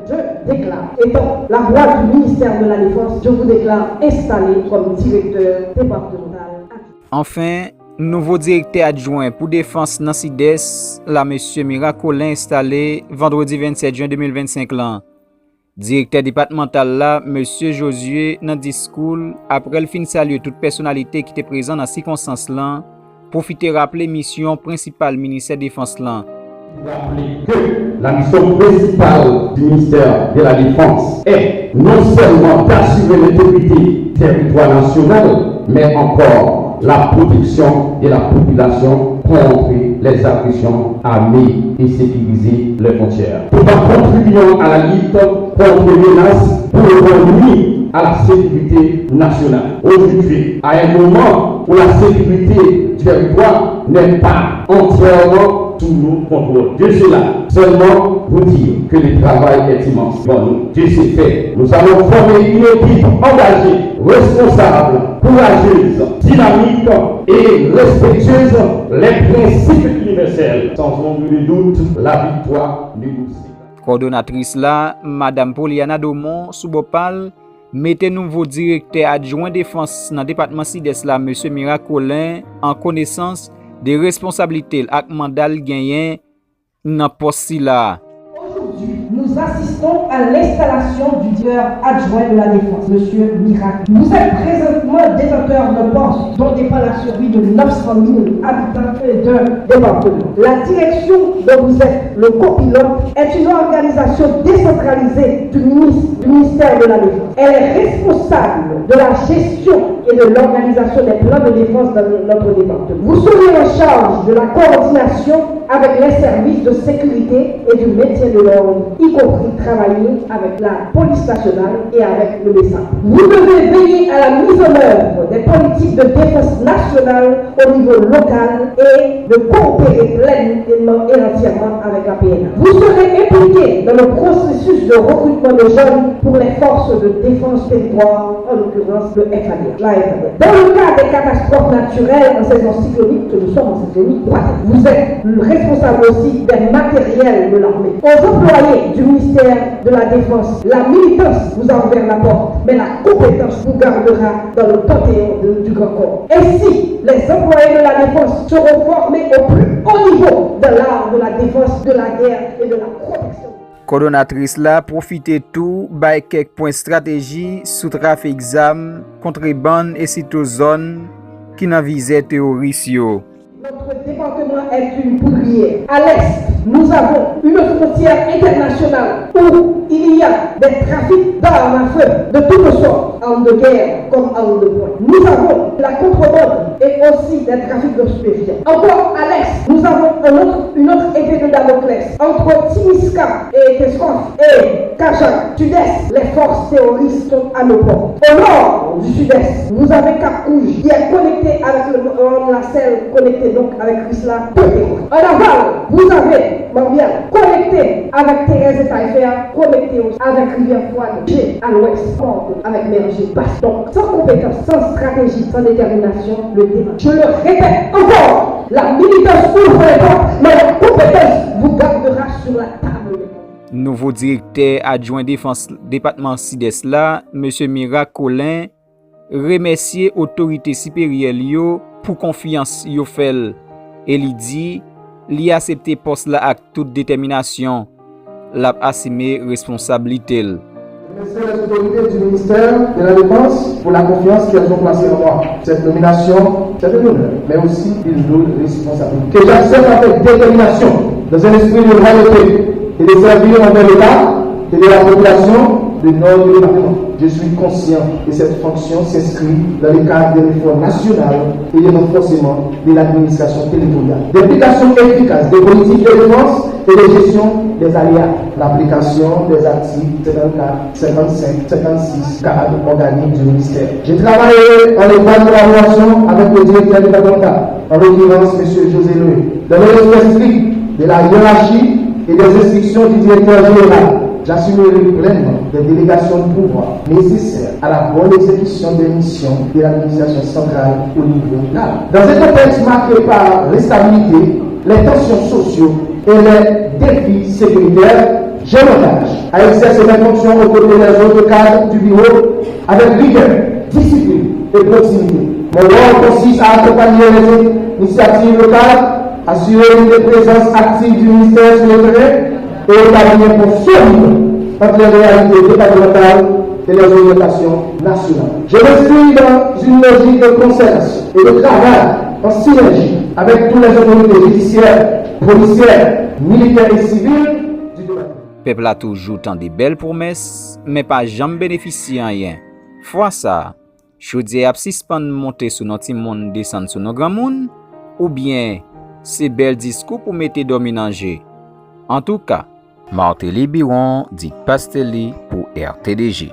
Je déclare, étant la voix du ministère de la Défense, je vous déclare installé comme directeur départemental. Enfin, nouveau directeur adjoint pour défense dans SIDES, la M. Mira Colin installé vendredi 27 juin 2025 là. Directeur départemental là, M. Josué, dans discours, après le fin saluer toute personnalité qui était présente dans circonstances là, profiter rappeler mission principale ministère défense là. Rappeler que la mission principale du ministère de la Défense est non seulement d'assurer l'intégrité du territoire national, mais encore la protection de la population contre les agressions armées et sécuriser les frontières. Tout en contribuant à la lutte contre les menaces pour le à la sécurité nationale. Aujourd'hui, à un moment où la sécurité du territoire n'est pas entièrement sous nos contrôles. Dieu c'est là, seulement pour dire que le travail est immense. Bon, Dieu c'est fait. Nous allons former une équipe engagée, responsable, courageuse, dynamique et respectueuse les principes universels. Sans ombre de doute, la victoire nous aussi. Coordonnatrice là, Madame Poliana Domon, Soubopal, mettez nouveau directeur adjoint défense dans le département SIDES là, M. Mira Colin, en connaissance des responsabilités ak mandal gagné dans poste là. Aujourd'hui, nous assistons à l'installation du directeur adjoint de la Défense, M. Miracle. Vous êtes présentement détenteur de poste dont dépend la survie de 900 000 habitants d'un département. La direction dont vous êtes le copilote est une organisation décentralisée du ministère de la Défense. Elle est responsable de la gestion et de l'organisation des plans de défense dans notre département. Vous serez en charge de la coordination avec les services de sécurité et du maintien de l'ordre, y compris travailler avec la police nationale et avec le MESA. Vous devez veiller à la mise en œuvre des politiques de défense nationale au niveau local et de coopérer pleinement et entièrement avec la PNA. Vous serez impliqué dans le processus de recrutement de jeunes pour les forces de défense territoire, en l'occurrence le FADR. Dans le cas des catastrophes naturelles en saison cyclonique, que nous sommes en saison vous êtes responsable aussi des matériels de l'armée. Aux employés du ministère de la Défense, la militance vous a ouvert la porte, mais la compétence vous gardera dans le panthéon du grand corps. Ainsi, les employés de la Défense seront formés au plus haut niveau de l'art de la défense, de la guerre et de la protection. Coordonnatrice là profite tout by quelques points stratégie sous trafic exam, contrebande et cytozone qui n'a visé terroriste. Notre département est une poudrière. À l'est, nous avons une frontière internationale où il y a des trafics d'armes à feu de toutes sortes, armes de guerre comme armes de poing. Nous avons la contrebande et aussi des trafics de stupéfiants. Encore à l'est, nous avons une autre épée de Damoclès entre Timiska et Tescof et Kajak. Sud-est, les forces terroristes sont à nos portes. Au nord du sud-est, vous avez Cap Rouge qui est connecté avec la selle connectée donc avec Risla. En aval, vous avez Morbihan connecté avec Thérèse et Taillefer, connecté avec Rivière-Froide, G à l'ouest, avec Merger, Basse. Donc, sans compétence, sans stratégie, sans détermination, le débat. Je le répète encore, la militance ouvre les portes, mais la compétence vous gardera sur la table. Nouveau directeur adjoint défense département SIDES là, M. Mira Colin, remercier autorité supérieure pour confiance yo fait et li dit li accepter poste là avec toute détermination, l'a assumer responsabilité. Remercier les autorités du ministère de la Défense pour la confiance qu'elles ont placée en moi. Cette nomination, c'est un honneur, mais aussi une lourde responsabilité. Que j'accepte avec détermination, dans un esprit de loyauté et de servir envers l'État et de la population de notre département. Je suis conscient que cette fonction s'inscrit dans le cadre des réformes nationales et du renforcement de l'administration territoriale. L'application efficace des politiques de défense et de gestion des aléas. L'application des articles 54, 55, 56, 40 organiques du ministère. J'ai travaillé en étroite collaboration avec le directeur départemental, en l'occurrence M. José Loué, dans le respect strict de la hiérarchie et des instructions du directeur général. J'assumerai pleinement des délégations de pouvoir nécessaires à la bonne exécution des missions de l'administration centrale au niveau local. Dans un contexte marqué par l'instabilité, les tensions sociaux et les défis sécuritaires, je m'engage à exercer mes fonctions aux côtés des autres cadres du bureau avec rigueur, discipline et proximité. Mon rôle consiste à accompagner les initiatives locales, assurer une présence active du ministère sur le terrain et établir un pont solide entre les réalités départementales et les orientations nationales. Je m'inscris dans une logique de concertation et de travail en synergie avec toutes les autorités judiciaires, policières, militaires et civiles du département. Peuple a toujours tant de belles promesses, mais pas jamais bénéficié rien. Fois ça, Chaudier a suspend monter sur notre monde, descendre sur nos grands monde, ou bien ces belles discours pour mettre dominanger. En tout cas, Martelly Biron dit Pastelli pour RTDJ.